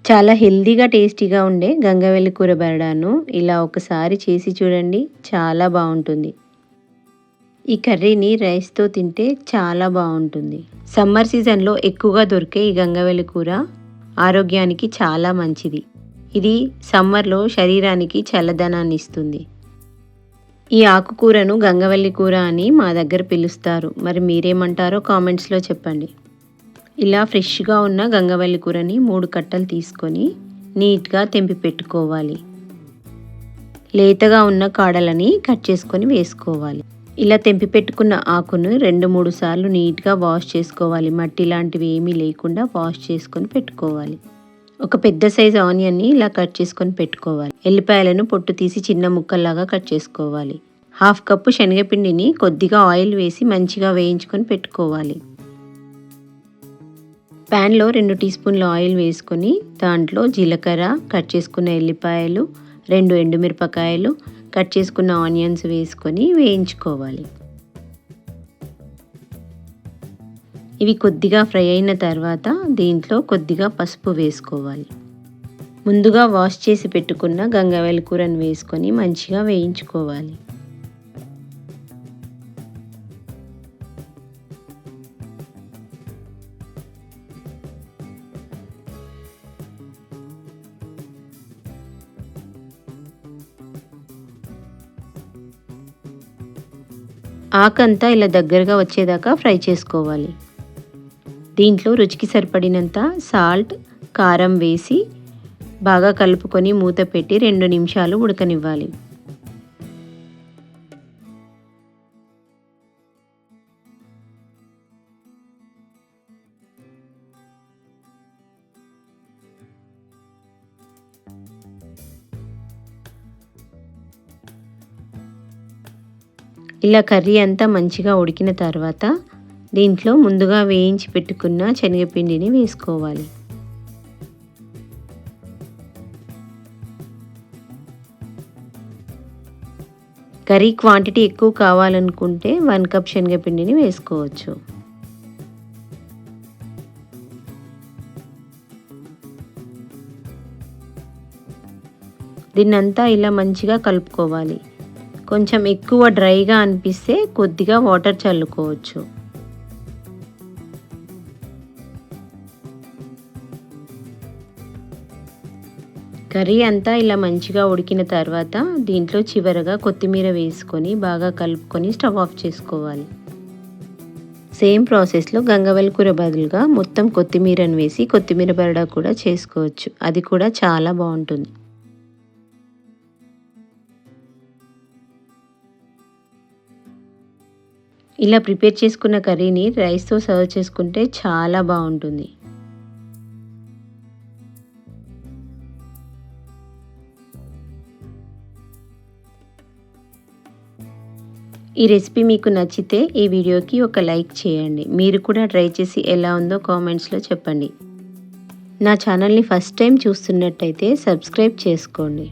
చాలా హెల్తీగా టేస్టీగా ఉండే గంగవెల్లి కూర బెరడాను ఇలా ఒకసారి చేసి చూడండి, చాలా బాగుంటుంది. ఈ కర్రీని రైస్తో తింటే చాలా బాగుంటుంది. సమ్మర్ సీజన్లో ఎక్కువగా దొరికే ఈ గంగవెల్లి కూర ఆరోగ్యానికి చాలా మంచిది. ఇది సమ్మర్లో శరీరానికి చల్లదనాన్ని ఇస్తుంది. ఈ ఆకుకూరను గంగవల్లి కూర అని మా దగ్గర పిలుస్తారు. మరి మీరేమంటారో కామెంట్స్లో చెప్పండి. ఇలా ఫ్రెష్గా ఉన్న గంగవల్లి కూరని 3 కట్టలు తీసుకొని నీట్గా తెంపి పెట్టుకోవాలి. లేతగా ఉన్న కాడలని కట్ చేసుకొని వేసుకోవాలి. ఇలా తెంపి పెట్టుకున్న ఆకును 2-3 సార్లు నీట్గా వాష్ చేసుకోవాలి. మట్టి లాంటివి ఏమీ లేకుండా వాష్ చేసుకొని పెట్టుకోవాలి. ఒక పెద్ద సైజు ఆనియన్ని ఇలా కట్ చేసుకొని పెట్టుకోవాలి. ఎల్లిపాయలను పొట్టు తీసి చిన్న ముక్కల్లాగా కట్ చేసుకోవాలి. 1/2 కప్పు శనగపిండిని కొద్దిగా ఆయిల్ వేసి మంచిగా వేయించుకొని పెట్టుకోవాలి. ప్యాన్లో 2 టీ స్పూన్ల ఆయిల్ వేసుకొని దాంట్లో జీలకర్ర, కట్ చేసుకున్న ఎల్లిపాయలు, 2 ఎండుమిరపకాయలు, కట్ చేసుకున్న ఆనియన్స్ వేసుకొని వేయించుకోవాలి. ఇవి కొద్దిగా ఫ్రై అయిన తర్వాత దీంట్లో కొద్దిగా పసుపు వేసుకోవాలి. ముందుగా వాష్ చేసి పెట్టుకున్న గంగవల్లి కూరను వేసుకొని మంచిగా వేయించుకోవాలి. ఆకంతా ఇలా దగ్గరగా వచ్చేదాకా ఫ్రై చేసుకోవాలి. దీంట్లో రుచికి సరిపడినంత సాల్ట్, కారం వేసి బాగా కలుపుకొని మూత పెట్టి 2 నిమిషాలు ఉడకనివ్వాలి. ఇలా కర్రీ అంతా మంచిగా ఉడికిన తర్వాత దీంట్లో ముందుగా వేయించి పెట్టుకున్న శనగపిండిని వేసుకోవాలి. కర్రీ క్వాంటిటీ ఎక్కువ కావాలనుకుంటే 1 కప్ శనగపిండిని వేసుకోవచ్చు. దీన్నంతా ఇలా మంచిగా కలుపుకోవాలి. కొంచెం ఎక్కువ డ్రైగా అనిపిస్తే కొద్దిగా వాటర్ చల్లుకోవచ్చు. కర్రీ అంతా ఇలా మంచిగా ఉడికిన తర్వాత దీంట్లో చివరగా కొత్తిమీర వేసుకొని బాగా కలుపుకొని స్టవ్ ఆఫ్ చేసుకోవాలి. సేమ్ ప్రాసెస్లో గంగవల్లి కూర బదులుగా మొత్తం కొత్తిమీరను వేసి కొత్తిమీర బరడా కూడా చేసుకోవచ్చు. అది కూడా చాలా బాగుంటుంది. ఇలా ప్రిపేర్ చేసుకున్న కర్రీని రైస్తో సర్వ్ చేసుకుంటే చాలా బాగుంటుంది. ఈ రెసిపీ మీకు నచ్చితే ఈ వీడియోకి ఒక లైక్ చేయండి. మీరు కూడా ట్రై చేసి ఎలా ఉందో కామెంట్స్లో చెప్పండి. నా ఛానల్ని ఫస్ట్ టైం చూస్తున్నట్టయితే సబ్స్క్రైబ్ చేసుకోండి.